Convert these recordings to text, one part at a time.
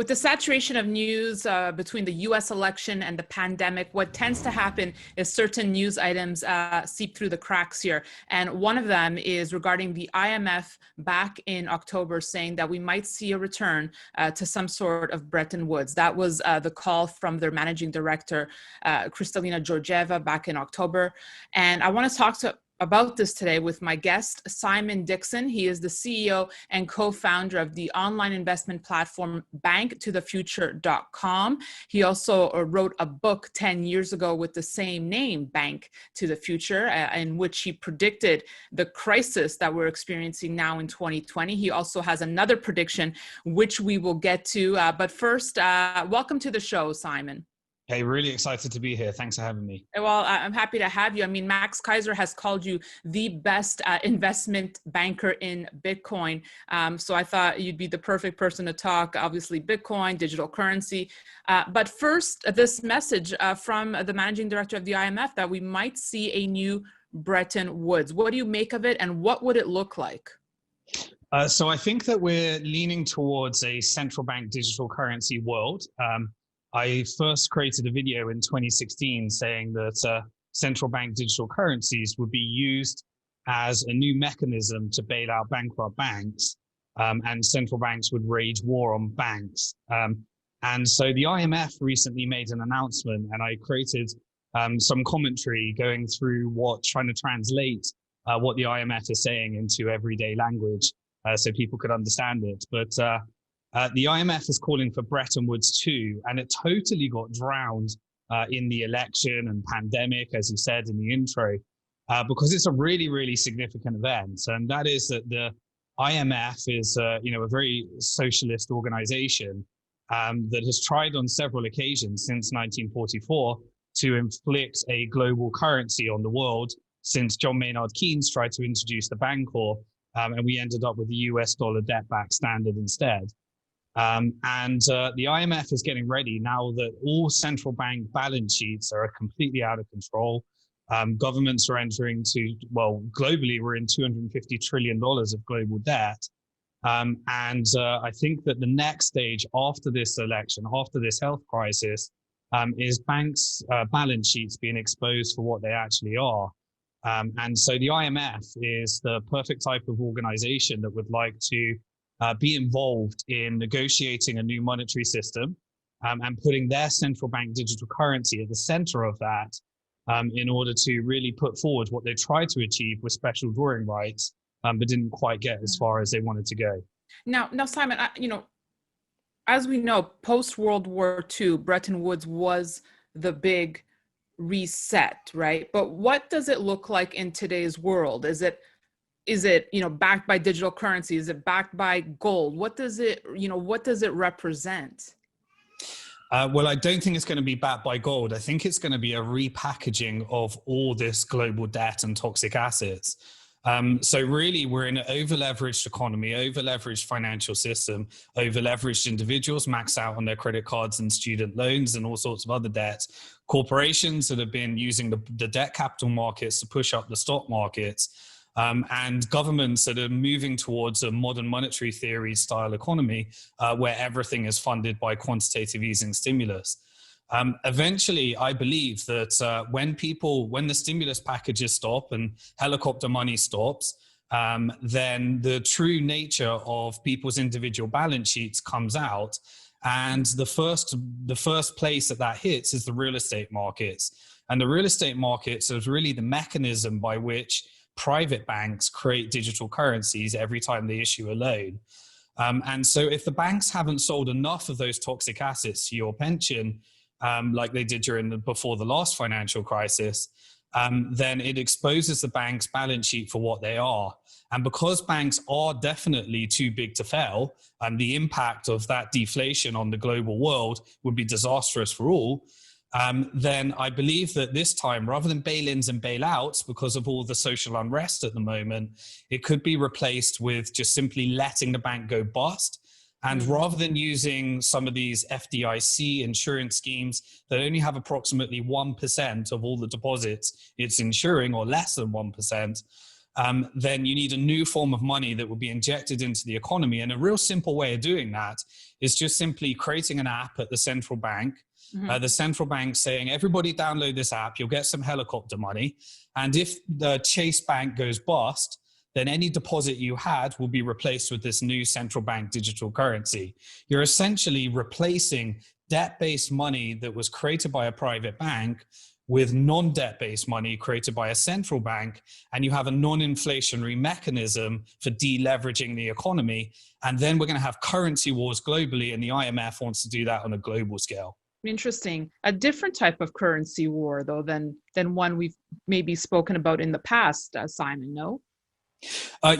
With the saturation of news between the US election and the pandemic, what tends to happen is certain news items seep through the cracks here. And one of them is regarding the IMF back in October saying that we might see a return to some sort of Bretton Woods. That was the call from their managing director, Kristalina Georgieva, back in October. And I want to talk about this today with my guest, Simon Dixon. He is the CEO and co-founder of the online investment platform banktothefuture.com. He also wrote a book 10 years ago with the same name, Bank to the Future, in which he predicted the crisis that we're experiencing now in 2020. He also has another prediction, which we will get to. But first, welcome to the show, Simon. Hey, really excited to be here. Thanks for having me. Well, I'm happy to have you. I mean, Max Kaiser has called you the best investment banker in Bitcoin. So I thought you'd be the perfect person to talk, obviously, Bitcoin, digital currency. But first, this message from the managing director of the IMF that we might see a new Bretton Woods. What do you make of it, and what would it look like? So I think that we're leaning towards a central bank digital currency world. I first created a video in 2016 saying that central bank digital currencies would be used as a new mechanism to bail out bankrupt banks, and central banks would wage war on banks. And so the IMF recently made an announcement, and I created some commentary going through trying to translate what the IMF is saying into everyday language so people could understand it. But the IMF is calling for Bretton Woods 2, and it totally got drowned in the election and pandemic, as you said in the intro, because it's a really, really significant event. And that is that the IMF is, a very socialist organization that has tried on several occasions since 1944 to inflict a global currency on the world since John Maynard Keynes tried to introduce the Bancor, and we ended up with the US dollar debt-backed standard instead. The IMF is getting ready now that all central bank balance sheets are completely out of control. Governments are entering globally, we're in $250 trillion of global debt. I think that the next stage after this election, after this health crisis, is banks' balance sheets being exposed for what they actually are. And so the IMF is the perfect type of organization that would like to be involved in negotiating a new monetary system and putting their central bank digital currency at the center of that in order to really put forward what they tried to achieve with special drawing rights, but didn't quite get as far as they wanted to go. Now, Simon, as we know, post-World War II, Bretton Woods was the big reset, right? But what does it look like in today's world? Is it backed by digital currency? Is it backed by gold? What does it represent? Well, I don't think it's going to be backed by gold. I think it's going to be a repackaging of all this global debt and toxic assets. So really, we're in an over-leveraged economy, over-leveraged financial system, over-leveraged individuals max out on their credit cards and student loans and all sorts of other debts. Corporations that have been using the debt capital markets to push up the stock markets. And governments that are moving towards a modern monetary theory style economy where everything is funded by quantitative easing stimulus. Eventually, I believe that when the stimulus packages stop and helicopter money stops, then the true nature of people's individual balance sheets comes out. And the first place that hits is the real estate markets. And the real estate markets is really the mechanism by which private banks create digital currencies every time they issue a loan. And so if the banks haven't sold enough of those toxic assets to your pension, like they did before the last financial crisis, then it exposes the bank's balance sheet for what they are. And because banks are definitely too big to fail, and the impact of that deflation on the global world would be disastrous for all, then I believe that this time, rather than bail-ins and bail-outs, because of all the social unrest at the moment, it could be replaced with just simply letting the bank go bust. And rather than using some of these FDIC insurance schemes that only have approximately 1% of all the deposits it's insuring, or less than 1%, then you need a new form of money that will be injected into the economy. And a real simple way of doing that is just simply creating an app at the central bank. The central bank saying, everybody download this app, you'll get some helicopter money. And if the Chase Bank goes bust, then any deposit you had will be replaced with this new central bank digital currency. You're essentially replacing debt-based money that was created by a private bank with non-debt-based money created by a central bank, and you have a non-inflationary mechanism for deleveraging the economy. And then we're going to have currency wars globally, and the IMF wants to do that on a global scale. Interesting. A different type of currency war, though, than one we've maybe spoken about in the past, Simon, no?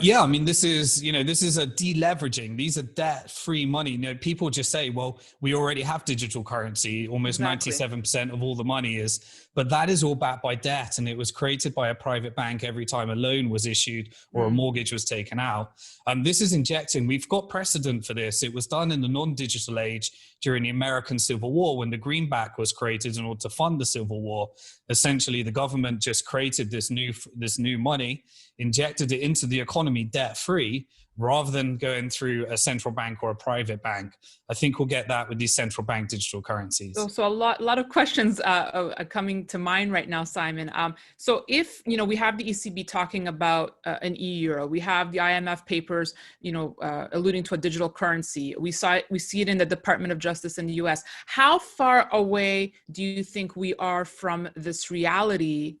Yeah, I mean, this is a deleveraging. These are debt-free money. People just say, well, we already have digital currency. Almost 97% of all the money is, but that is all backed by debt. And it was created by a private bank every time a loan was issued or a mortgage was taken out. This is injecting. We've got precedent for this. It was done in the non-digital age during the American Civil War when the greenback was created in order to fund the Civil War. Essentially, the government just created this new money, injected it into the economy debt-free, rather than going through a central bank or a private bank. I think we'll get that with these central bank digital currencies. So a lot of questions are coming to mind right now, Simon. So if, we have the ECB talking about an e-euro, we have the IMF papers, alluding to a digital currency. We see it in the Department of Justice in the US. How far away do you think we are from this reality?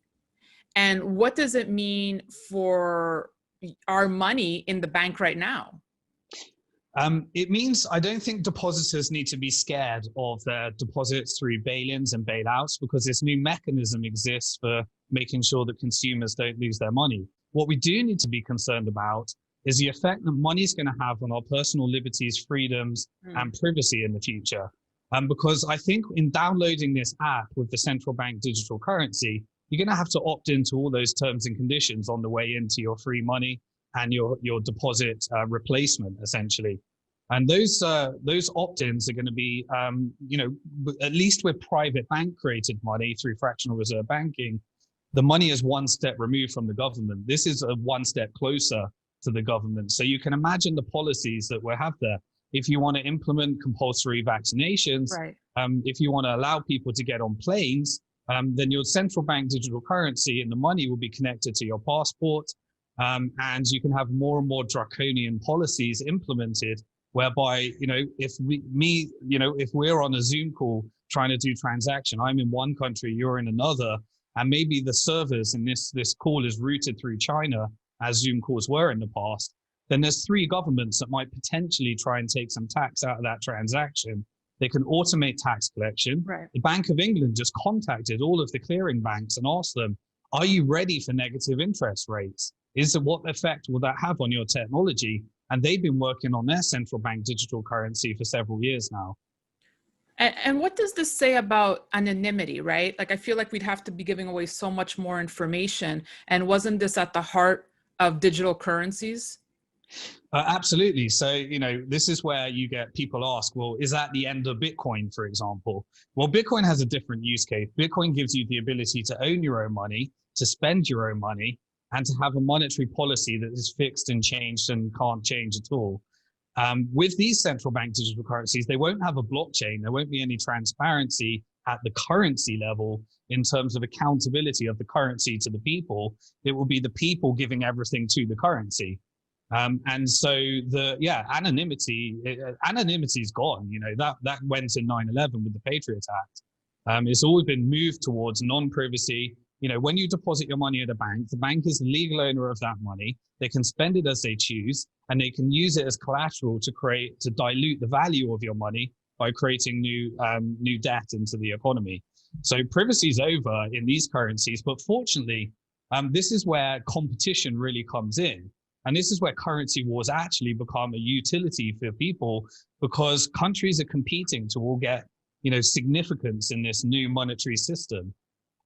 And what does it mean for our money in the bank right now? It means I don't think depositors need to be scared of their deposits through bail-ins and bailouts, because this new mechanism exists for making sure that consumers don't lose their money. What we do need to be concerned about is the effect that money is going to have on our personal liberties, freedoms, and privacy in the future. Because I think in downloading this app with the central bank digital currency, you're going to have to opt into all those terms and conditions on the way into your free money and your deposit replacement, essentially. And those opt-ins are going to be, at least with private bank created money through fractional reserve banking, the money is one step removed from the government. This is a one step closer to the government. So you can imagine the policies that we'll have there. If you want to implement compulsory vaccinations, if you want to allow people to get on planes, then your central bank digital currency and the money will be connected to your passport. And you can have more and more draconian policies implemented, whereby, if we're on a Zoom call trying to do transaction, I'm in one country, you're in another, and maybe the servers in this call is routed through China, as Zoom calls were in the past, then there's three governments that might potentially try and take some tax out of that transaction. They can automate tax collection. The Bank of England just contacted all of the clearing banks and asked them, are you ready for negative interest rates? What effect will that have on your technology? And they've been working on their central bank digital currency for several years now. And what does this say about anonymity, right? Like, I feel like we'd have to be giving away so much more information. And wasn't this at the heart of digital currencies? Absolutely. So, this is where you get people ask, well, is that the end of Bitcoin, for example? Well, Bitcoin has a different use case. Bitcoin gives you the ability to own your own money, to spend your own money, and to have a monetary policy that is fixed and changed and can't change at all. With these central bank digital currencies, they won't have a blockchain. There won't be any transparency at the currency level in terms of accountability of the currency to the people. It will be the people giving everything to the currency. And so anonymity is gone. That went in 9/11 with the Patriot Act. It's always been moved towards non-privacy. When you deposit your money at a bank, the bank is the legal owner of that money. They can spend it as they choose, and they can use it as collateral to dilute the value of your money by creating new debt into the economy. So privacy is over in these currencies, but fortunately, this is where competition really comes in. And this is where currency wars actually become a utility for people, because countries are competing to all get, significance in this new monetary system.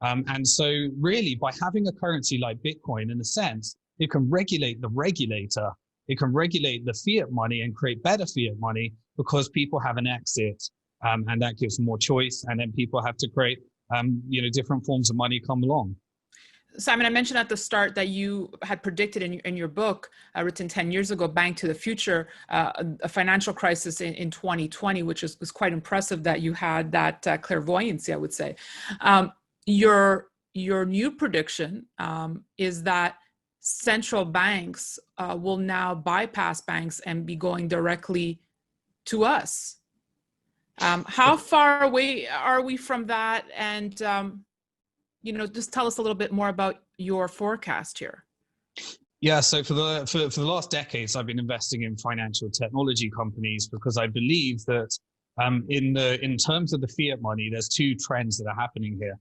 And so really, by having a currency like Bitcoin, in a sense, it can regulate the regulator. It can regulate the fiat money and create better fiat money, because people have an exit, and that gives more choice. And then people have to create, different forms of money come along. Simon, I mentioned at the start that you had predicted in your book, written 10 years ago, Bank to the Future, a financial crisis in 2020, which was quite impressive that you had that clairvoyancy, I would say. Your new prediction is that central banks will now bypass banks and be going directly to us. How far away are we from that? And just tell us a little bit more about your forecast here. Yeah, so for the last decades, I've been investing in financial technology companies because I believe that in terms of the fiat money, there's two trends that are happening here.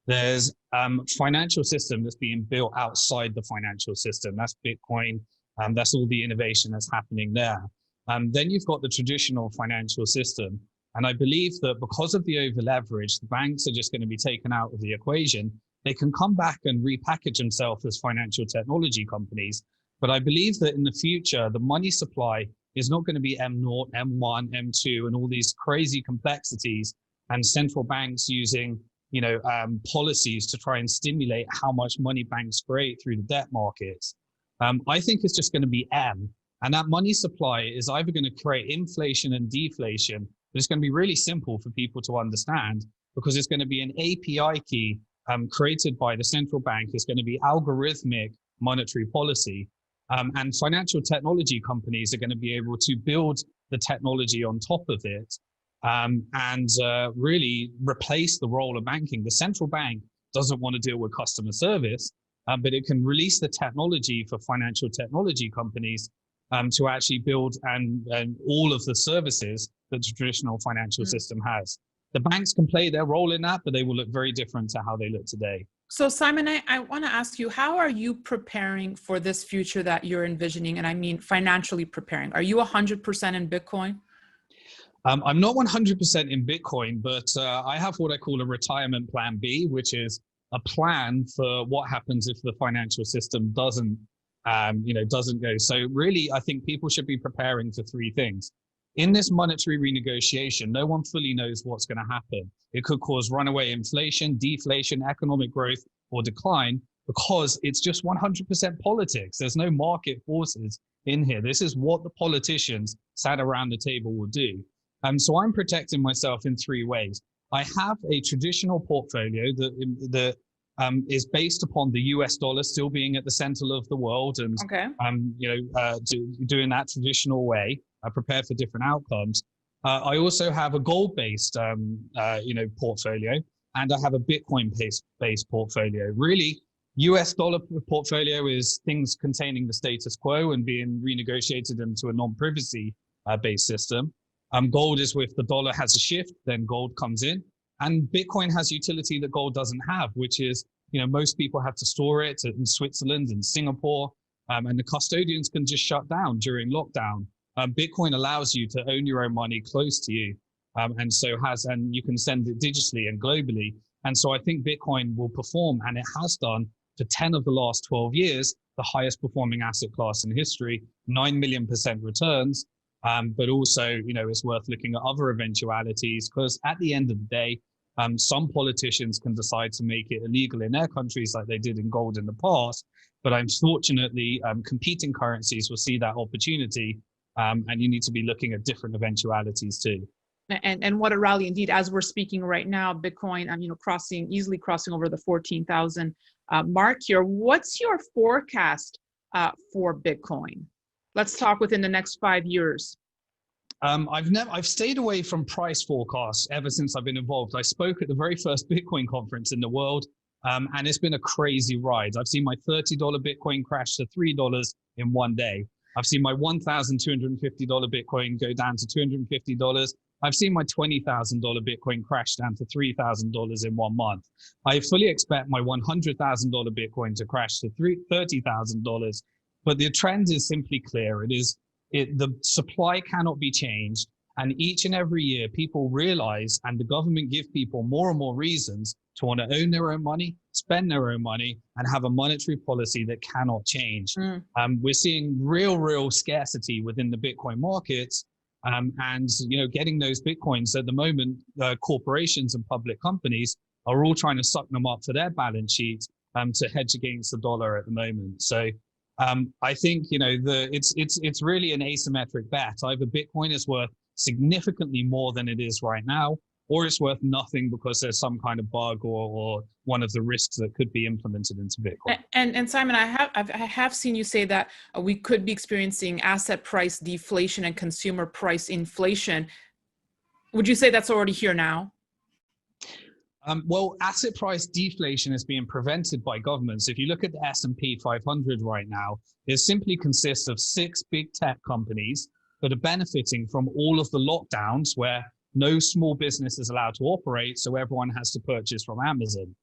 There's financial system that's being built outside the financial system. That's Bitcoin. That's all the innovation that's happening there. Then you've got the traditional financial system. And I believe that because of the over leverage, the banks are just going to be taken out of the equation. They can come back and repackage themselves as financial technology companies. But I believe that in the future, the money supply is not going to be M0, M1, M2, and all these crazy complexities and central banks using, policies to try and stimulate how much money banks create through the debt markets. I think it's just going to be M. And that money supply is either going to create inflation and deflation. But it's going to be really simple for people to understand because it's going to be an API key created by the central bank. It's going to be algorithmic monetary policy. And financial technology companies are going to be able to build the technology on top of it and really replace the role of banking. The central bank doesn't want to deal with customer service, but it can release the technology for financial technology companies to actually build and all of the services that the traditional financial system has. The banks can play their role in that, but they will look very different to how they look today. So Simon, I want to ask you, how are you preparing for this future that you're envisioning? And I mean, financially preparing. Are you 100% in Bitcoin? I'm not 100% in Bitcoin, but I have what I call a retirement plan B, which is a plan for what happens if the financial system doesn't go. So really, I think people should be preparing for three things. In this monetary renegotiation, no one fully knows what's going to happen. It could cause runaway inflation, deflation, economic growth, or decline because it's just 100% politics. There's no market forces in here. This is what the politicians sat around the table will do. So I'm protecting myself in three ways. I have a traditional portfolio that is based upon the US dollar still being at the center of the world and doing that traditional way. I prepare for different outcomes. I also have a gold-based portfolio, and I have a Bitcoin-based portfolio. Really, US dollar portfolio is things containing the status quo and being renegotiated into a non-privacy based system. Gold is if the dollar has a shift, then gold comes in. And Bitcoin has utility that gold doesn't have, which is, most people have to store it in Switzerland and Singapore, and the custodians can just shut down during lockdown. Bitcoin allows you to own your own money close to you, and you can send it digitally and globally. And so I think Bitcoin will perform, and it has done for 10 of the last 12 years, the highest performing asset class in history, 9 million% returns. But also, it's worth looking at other eventualities because at the end of the day, some politicians can decide to make it illegal in their countries like they did in gold in the past. But unfortunately, competing currencies will see that opportunity. And you need to be looking at different eventualities too. And what a rally indeed. As we're speaking right now, Bitcoin, easily crossing over the 14,000 mark here. What's your forecast for Bitcoin? Let's talk within the next 5 years. I've stayed away from price forecasts ever since I've been involved. I spoke at the very first Bitcoin conference in the world, and it's been a crazy ride. I've seen my $30 Bitcoin crash to $3 in one day. I've seen my $1,250 Bitcoin go down to $250. I've seen my $20,000 Bitcoin crash down to $3,000 in 1 month. I fully expect my $100,000 Bitcoin to crash to $30,000. But the trend is simply clear. The supply cannot be changed. And each and every year, people realize, and the government give people more and more reasons to want to own their own money, spend their own money, and have a monetary policy that cannot change. We're seeing real scarcity within the Bitcoin markets. And getting those Bitcoins at the moment, corporations and public companies are all trying to suck them up for their balance sheets to hedge against the dollar at the moment. So I think, it's really an asymmetric bet. Either Bitcoin is worth significantly more than it is right now, or it's worth nothing because there's some kind of bug or one of the risks that could be implemented into Bitcoin. And Simon, I have seen you say that we could be experiencing asset price deflation and consumer price inflation. Would you say that's already here now? Well, asset price deflation is being prevented by governments. If you look at the S&P 500 right now, it simply consists of 6 big tech companies that are benefiting from all of the lockdowns where no small business is allowed to operate, so everyone has to purchase from Amazon.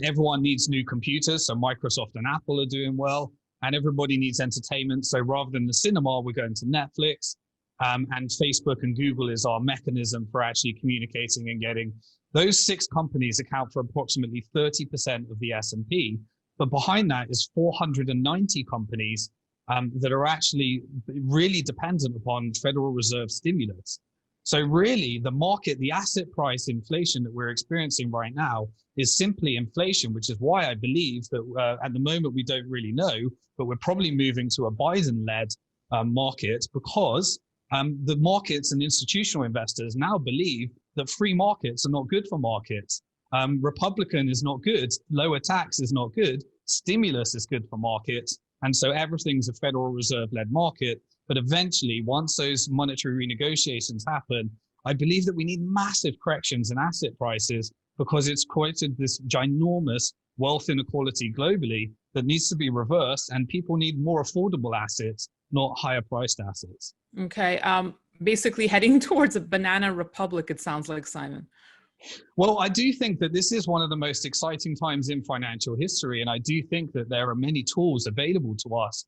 Everyone needs new computers, so Microsoft and Apple are doing well, and everybody needs entertainment. So rather than the cinema, we're going to Netflix, and Facebook and Google is our mechanism for actually communicating and getting. Those 6 companies account for approximately 30% of the S&P, but behind that is 490 companies that are actually really dependent upon Federal Reserve stimulus. So really, the market, the asset price inflation that we're experiencing right now is simply inflation, which is why I believe that at the moment we don't really know, but we're probably moving to a Biden-led market because the markets and institutional investors now believe that free markets are not good for markets. Republican is not good. Lower tax is not good. Stimulus is good for markets. And so everything's a Federal Reserve-led market. But eventually, once those monetary renegotiations happen, I believe that we need massive corrections in asset prices because it's created this ginormous wealth inequality globally that needs to be reversed, and people need more affordable assets, not higher priced assets. Okay. Basically heading towards a banana republic, it sounds like, Simon. Well, I do think that this is one of the most exciting times in financial history, and I do think that there are many tools available to us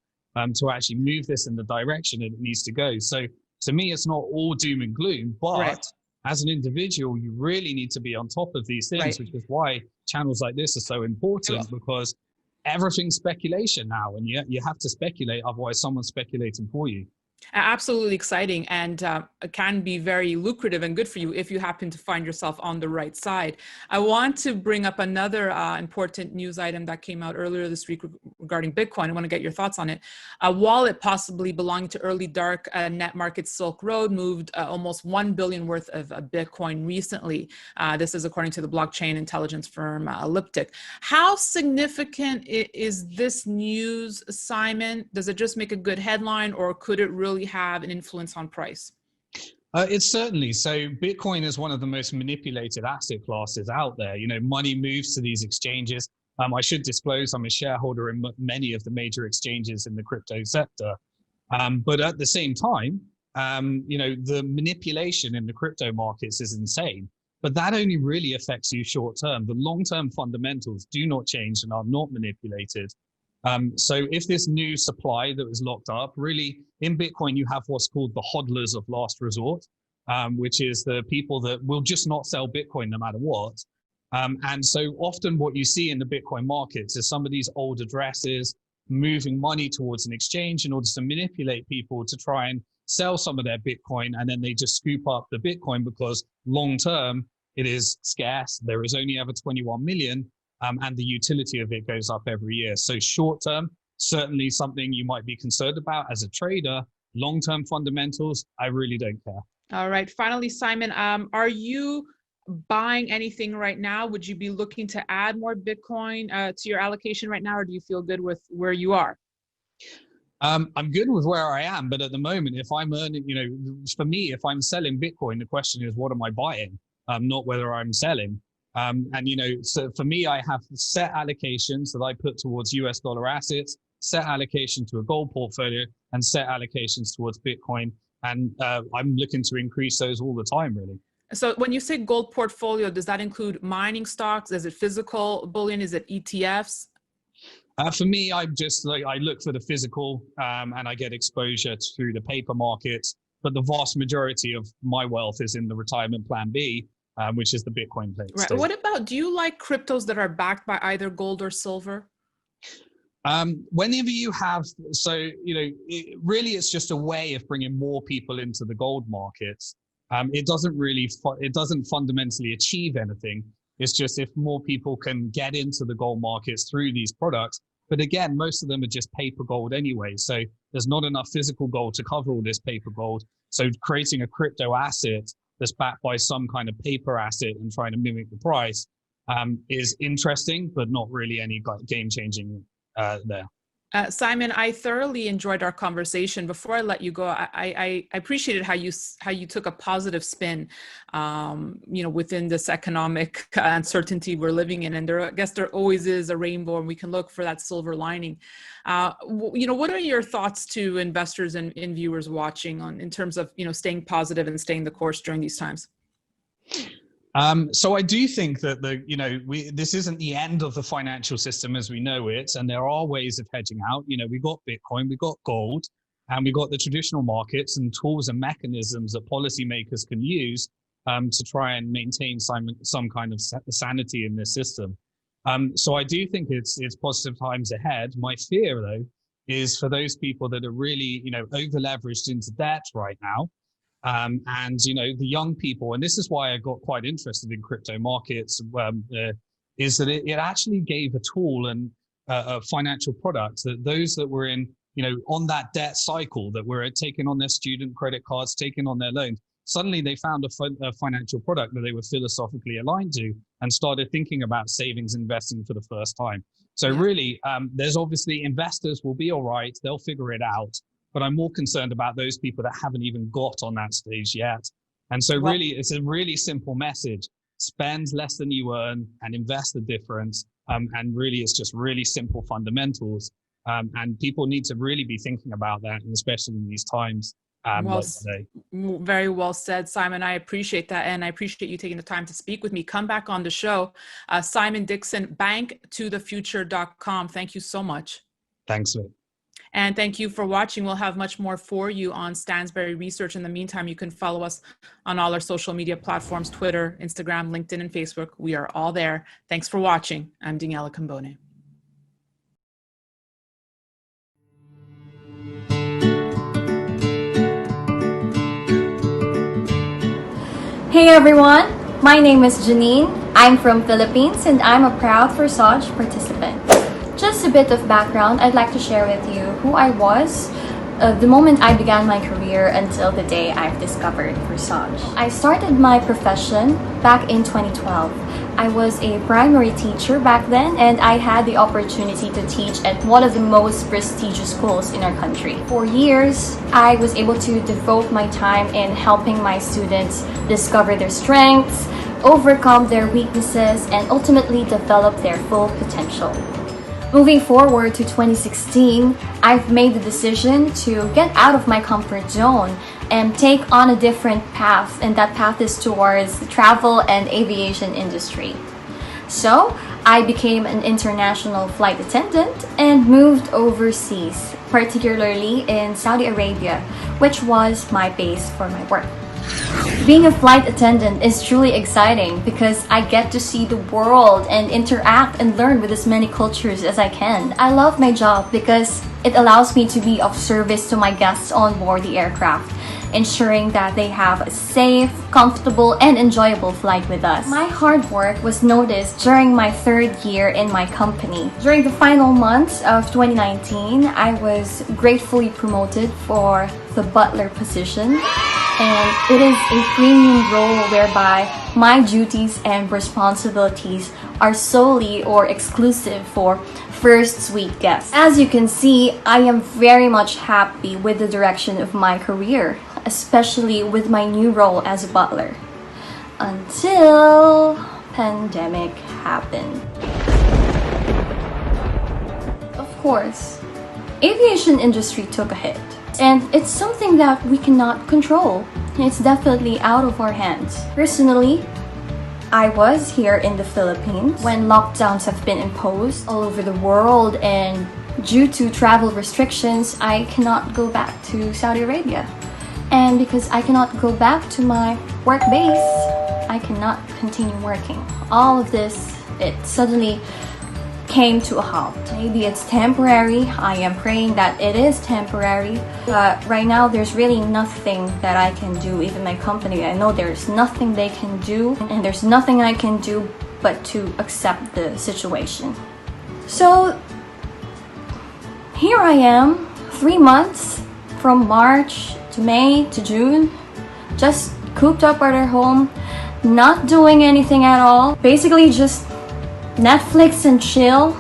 to actually move this in the direction it needs to go. So to me, it's not all doom and gloom, but as an individual, you really need to be on top of these things, which is why channels like this are so important, because everything's speculation now, and you have to speculate, otherwise someone's speculating for you. Absolutely exciting, and it can be very lucrative and good for you if you happen to find yourself on the right side. I want to bring up another important news item that came out earlier this week regarding Bitcoin. I want to get your thoughts on it. A wallet possibly belonging to early dark net market Silk Road moved almost 1 billion worth of Bitcoin recently. This is according to the blockchain intelligence firm Elliptic. How significant is this news, Simon? Does it just make a good headline, or could it really have an influence on price? It's certainly. So Bitcoin is one of the most manipulated asset classes out there. Money moves to these exchanges. I should disclose I'm a shareholder in many of the major exchanges in the crypto sector. But at the same time, the manipulation in the crypto markets is insane. But that only really affects you short term. The long-term fundamentals do not change and are not manipulated. So if this new supply that was locked up, really in Bitcoin, you have what's called the hodlers of last resort, which is the people that will just not sell Bitcoin no matter what. And so often what you see in the Bitcoin markets is some of these old addresses moving money towards an exchange in order to manipulate people to try and sell some of their Bitcoin. And then they just scoop up the Bitcoin because long term, it is scarce. There is only ever 21 million. And the utility of it goes up every year. So short term, certainly something you might be concerned about as a trader. Long-term fundamentals, I really don't care. All right. Finally, Simon, are you buying anything right now? Would you be looking to add more Bitcoin to your allocation right now, or do you feel good with where you are? I'm good with where I am, but at the moment, if I'm earning, for me, if I'm selling Bitcoin, the question is, what am I buying? Not whether I'm selling. So for me, I have set allocations that I put towards US dollar assets, set allocation to a gold portfolio, and set allocations towards Bitcoin. And I'm looking to increase those all the time, really. So when you say gold portfolio, does that include mining stocks? Is it physical bullion? Is it ETFs? For me, I look for the physical and I get exposure through the paper markets. But the vast majority of my wealth is in the retirement plan B, which is the Bitcoin plate. Right. What about, do you like cryptos that are backed by either gold or silver? Whenever you have, really it's just a way of bringing more people into the gold markets. It doesn't fundamentally achieve anything. It's just if more people can get into the gold markets through these products. But again, most of them are just paper gold anyway. So there's not enough physical gold to cover all this paper gold. So creating a crypto asset that's backed by some kind of paper asset and trying to mimic the price is interesting, but not really any game changing there. Simon, I thoroughly enjoyed our conversation. Before I let you go, I appreciated how you took a positive spin, within this economic uncertainty we're living in. And I guess there always is a rainbow, and we can look for that silver lining. What are your thoughts to investors and viewers watching in terms of staying positive and staying the course during these times? So I do think that this isn't the end of the financial system as we know it, and there are ways of hedging out. We got Bitcoin, we got gold, and we got the traditional markets and tools and mechanisms that policymakers can use to try and maintain some kind of sanity in this system. So I do think it's positive times ahead. My fear, though, is for those people that are really over leveraged into debt right now. And the young people, and this is why I got quite interested in crypto markets, is that it actually gave a tool and a financial product that those that were in, on that debt cycle, that were taking on their student credit cards, taking on their loans, suddenly they found a financial product that they were philosophically aligned to and started thinking about savings investing for the first time. So really, there's obviously investors will be all right. They'll figure it out. But I'm more concerned about those people that haven't even got on that stage yet. And so really, it's a really simple message. Spend less than you earn and invest the difference. And really, it's just really simple fundamentals. And people need to really be thinking about that, and especially in these times like today. Very well said, Simon. I appreciate that. And I appreciate you taking the time to speak with me. Come back on the show. Simon Dixon, banktothefuture.com. Thank you so much. Thanks, Vic. And thank you for watching. We'll have much more for you on Stansberry Research. In the meantime, you can follow us on all our social media platforms, Twitter, Instagram, LinkedIn, and Facebook. We are all there. Thanks for watching. I'm Daniela Cambone. Hey everyone, my name is Janine. I'm from Philippines and I'm a proud Forsage participant. Just a bit of background, I'd like to share with you who I was the moment I began my career until the day I've discovered Forsage. I started my profession back in 2012. I was a primary teacher back then, and I had the opportunity to teach at one of the most prestigious schools in our country. For years, I was able to devote my time in helping my students discover their strengths, overcome their weaknesses, and ultimately develop their full potential. Moving forward to 2016, I've made the decision to get out of my comfort zone and take on a different path, and that path is towards the travel and aviation industry. So, I became an international flight attendant and moved overseas, particularly in Saudi Arabia, which was my base for my work. Being a flight attendant is truly exciting because I get to see the world and interact and learn with as many cultures as I can. I love my job because it allows me to be of service to my guests on board the aircraft, ensuring that they have a safe, comfortable, and enjoyable flight with us. My hard work was noticed during my third year in my company. During the final months of 2019, I was gratefully promoted for the butler position, and it is a premium role whereby my duties and responsibilities are solely or exclusive for first suite guests. As you can see, I am very much happy with the direction of my career, especially with my new role as a butler. Until pandemic happened. Of course, aviation industry took a hit, and it's something that we cannot control. It's definitely out of our hands. Personally, I was here in the Philippines when lockdowns have been imposed all over the world, and due to travel restrictions, I cannot go back to Saudi Arabia. And because I cannot go back to my work base, I cannot continue working. All of this, it suddenly came to a halt. Maybe it's temporary. I am praying that it is temporary. But right now, there's really nothing that I can do. Even my company, I know there's nothing they can do, and there's nothing I can do but to accept the situation. So here I am, 3 months from March to May to June, just cooped up at our home, not doing anything at all, basically just Netflix and chill,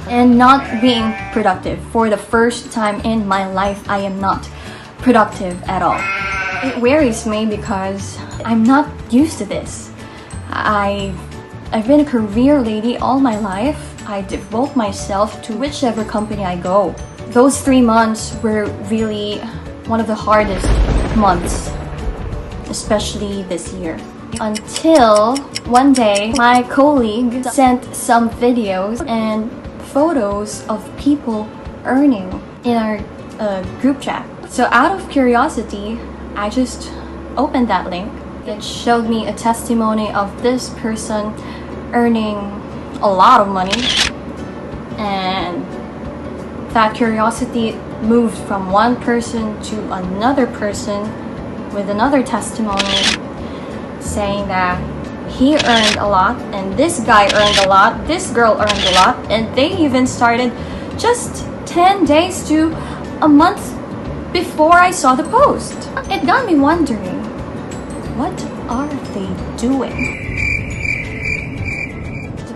and not being productive. For the first time in my life, I am not productive at all. It worries me because I'm not used to this. I've been a career lady all my life. I devote myself to whichever company I go. Those 3 months were really one of the hardest months, especially this year. Until one day, my colleague sent some videos and photos of people earning in our group chat. So out of curiosity, I just opened that link. It showed me a testimony of this person earning a lot of money, and that curiosity moved from one person to another person with another testimony saying that he earned a lot, and this guy earned a lot, this girl earned a lot, and they even started just 10 days to a month before I saw the post. It got me wondering, what are they doing?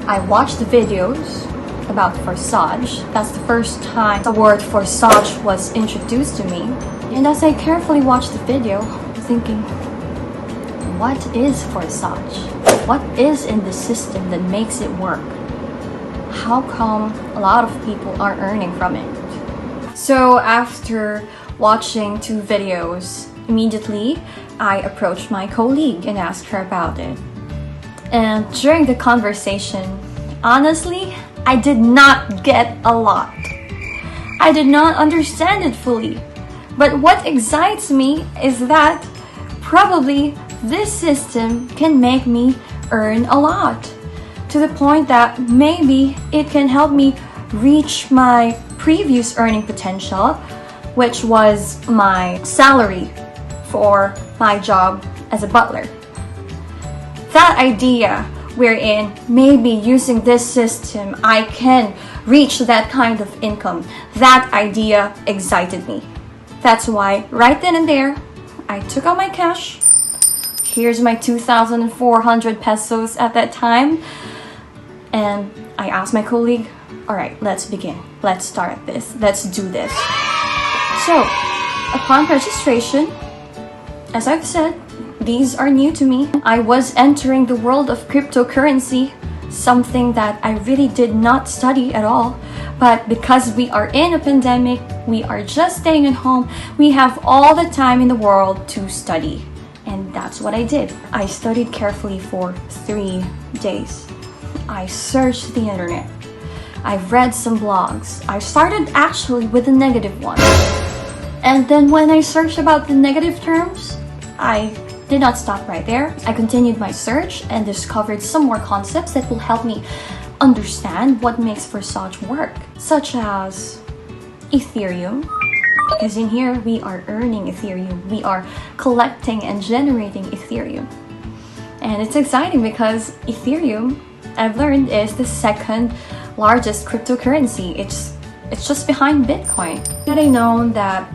I watched the videos about Forsage. That's the first time the word Forsage was introduced to me. And as I carefully watched the video, thinking, what is Forsage? What is in the system that makes it work? How come a lot of people are earning from it? So after watching 2 videos, immediately I approached my colleague and asked her about it. And during the conversation, honestly, I did not get a lot. I did not understand it fully. But what excites me is that probably this system can make me earn a lot, to the point that maybe it can help me reach my previous earning potential, which was my salary for my job as a butler. That idea wherein maybe using this system I can reach that kind of income, that idea excited me. That's why right then and there, I took out my cash. Here's my 2,400 pesos at that time. And I asked my colleague, all right, let's begin. Let's start this. Let's do this. So, upon registration, as I've said, these are new to me. I was entering the world of cryptocurrency, something that I really did not study at all. But because we are in a pandemic, we are just staying at home, we have all the time in the world to study. And that's what I did. I studied carefully for 3 days. I searched the internet. I read some blogs. I started actually with the negative one. And then when I searched about the negative terms, I did not stop right there. I continued my search and discovered some more concepts that will help me understand what makes Forsage work, such as Ethereum. Because in here, we are earning Ethereum. We are collecting and generating Ethereum. And it's exciting because Ethereum, I've learned, is the second largest cryptocurrency. It's just behind Bitcoin. Had I known that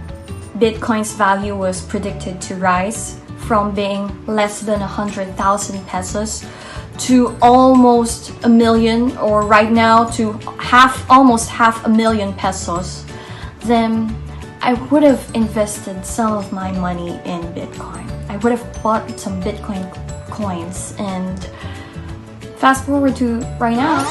Bitcoin's value was predicted to rise from being less than 100,000 pesos to almost a million, or right now to almost half a million pesos, then I would have invested some of my money in Bitcoin. I would have bought some Bitcoin coins, and fast forward to right now,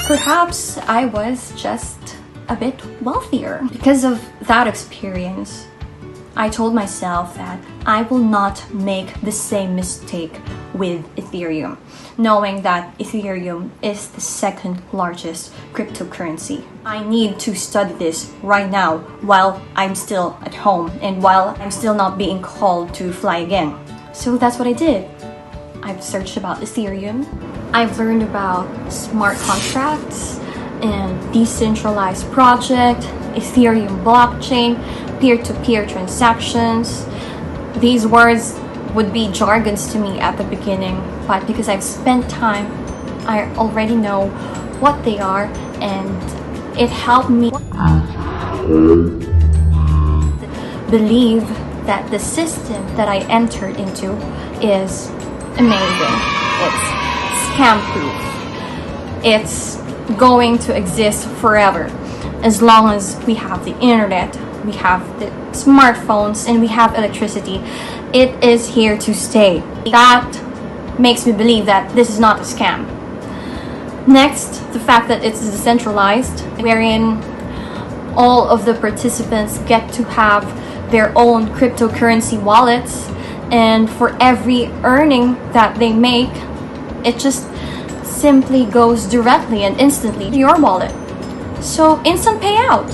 perhaps I was just a bit wealthier. Because of that experience, I told myself that I will not make the same mistake with Ethereum, knowing that Ethereum is the second largest cryptocurrency. I need to study this right now while I'm still at home and while I'm still not being called to fly again. So that's what I did. I've searched about Ethereum. I've learned about smart contracts and decentralized project, Ethereum blockchain, peer-to-peer transactions. These words would be jargons to me at the beginning, but because I've spent time, I already know what they are, and it helped me believe that the system that I entered into is amazing. It's scam proof. It's going to exist forever as long as we have the internet, we have the smartphones, and we have electricity. It is here to stay. That makes me believe that this is not a scam. Next, the fact that it's decentralized, wherein all of the participants get to have their own cryptocurrency wallets, and for every earning that they make, it just simply goes directly and instantly to your wallet. So instant payout.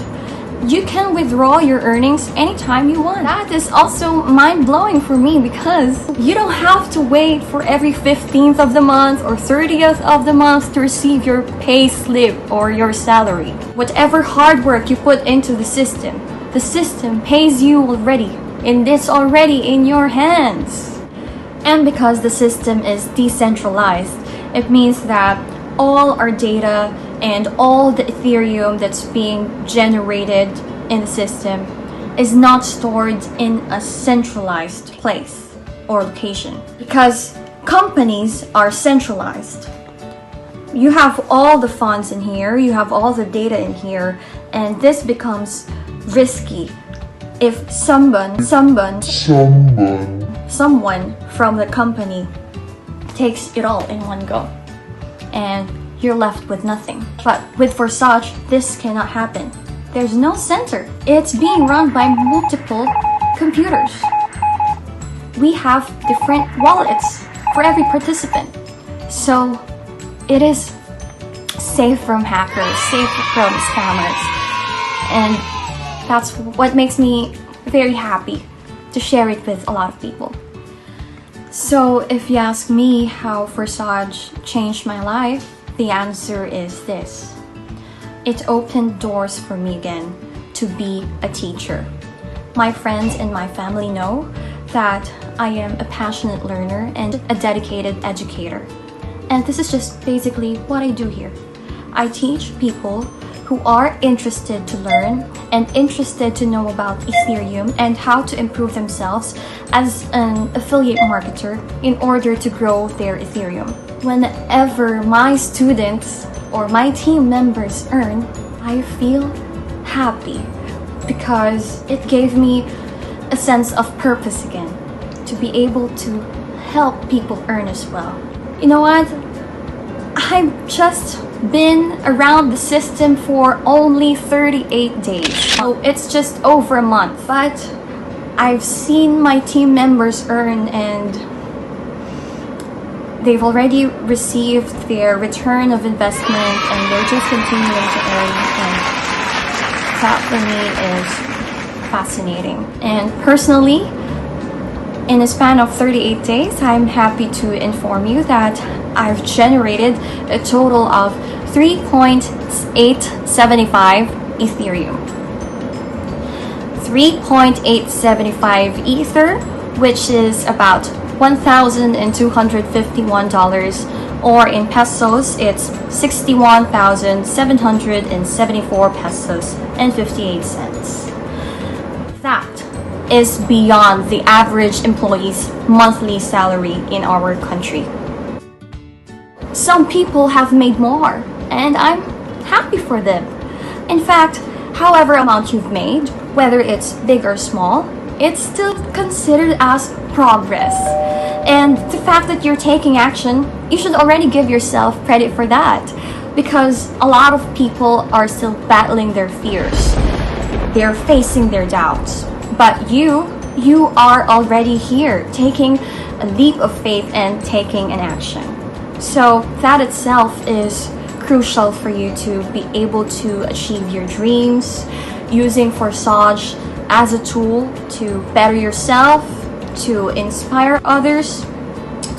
You can withdraw your earnings anytime you want. That is also mind-blowing for me, because you don't have to wait for every 15th of the month or 30th of the month to receive your pay slip or your salary. Whatever hard work you put into the system pays you already, and it's already in your hands. And because the system is decentralized, it means that all our data and all the Ethereum that's being generated in the system is not stored in a centralized place or location, because companies are centralized. You have all the funds in here, you have all the data in here, and this becomes risky if someone from the company takes it all in one go, and you're left with nothing. But with Forsage, this cannot happen. There's no center. It's being run by multiple computers. We have different wallets for every participant. So it is safe from hackers, safe from scammers. And that's what makes me very happy to share it with a lot of people. So if you ask me how Forsage changed my life, the answer is this. It opened doors for me again to be a teacher. My friends and my family know that I am a passionate learner and a dedicated educator. And this is just basically what I do here. I teach people who are interested to learn and interested to know about Ethereum and how to improve themselves as an affiliate marketer in order to grow their Ethereum. Whenever my students or my team members earn, I feel happy because it gave me a sense of purpose again, to be able to help people earn as well. You know what? I've just been around the system for only 38 days. So it's just over a month, but I've seen my team members earn, and they've already received their return of investment, and they're just continuing to earn, and that for me is fascinating. And personally, in a span of 38 days, I'm happy to inform you that I've generated a total of 3.875 Ethereum. 3.875 Ether, which is about $1,251, or in pesos, it's 61,774 pesos and 58 cents. That is beyond the average employee's monthly salary in our country. Some people have made more, and I'm happy for them. In fact, however amount you've made, whether it's big or small, it's still considered as progress. And the fact that you're taking action, you should already give yourself credit for that, because a lot of people are still battling their fears. They're facing their doubts. But you are already here, taking a leap of faith and taking an action. So that itself is crucial for you to be able to achieve your dreams, using Forsage as a tool to better yourself, to inspire others,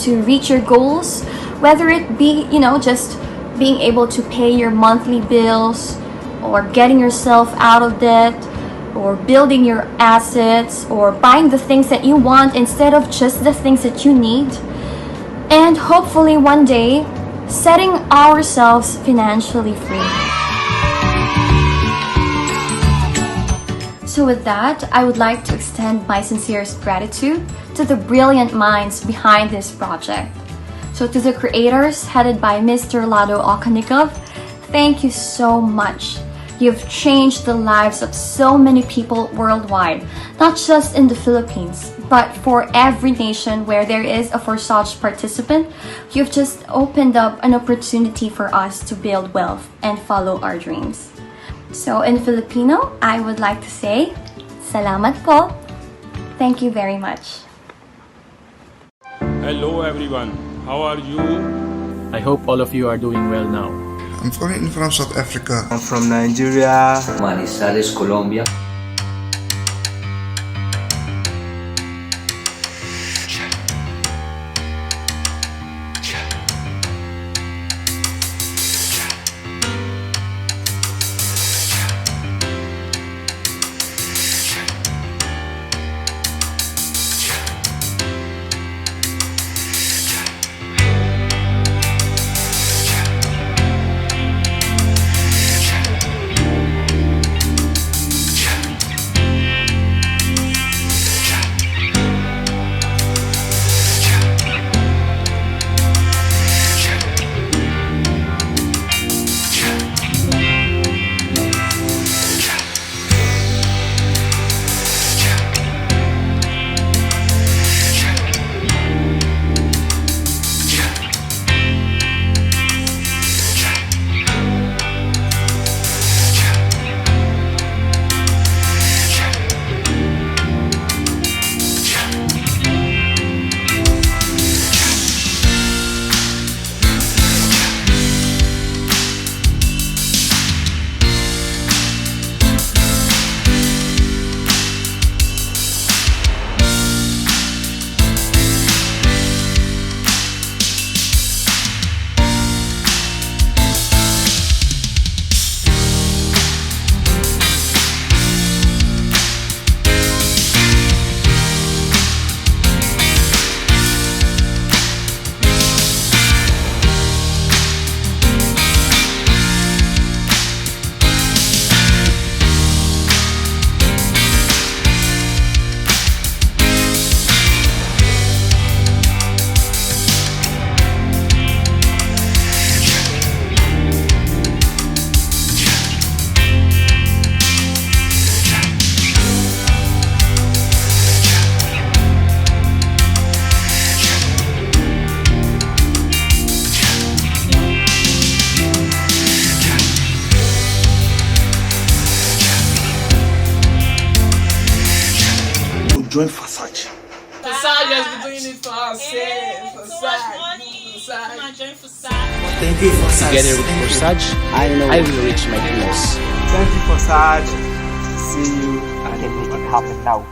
to reach your goals, whether it be, just being able to pay your monthly bills or getting yourself out of debt, or building your assets, or buying the things that you want instead of just the things that you need. And hopefully one day, setting ourselves financially free. So with that, I would like to extend my sincerest gratitude to the brilliant minds behind this project. So to the creators headed by Mr. Lado Okanikov, thank you so much. You've changed the lives of so many people worldwide, not just in the Philippines, but for every nation where there is a Forsage participant. You've just opened up an opportunity for us to build wealth and follow our dreams. So in Filipino, I would like to say, Salamat po. Thank you very much. Hello everyone, how are you? I hope all of you are doing well now. I'm calling from South Africa. I'm from Nigeria. Manizales, Colombia. Join Forsage. Forsage has been doing it for us. Forsage. Thank you, Forsage. Together with Forsage, I will reach my dreams. Thank you, Forsage. See you and make it happen now.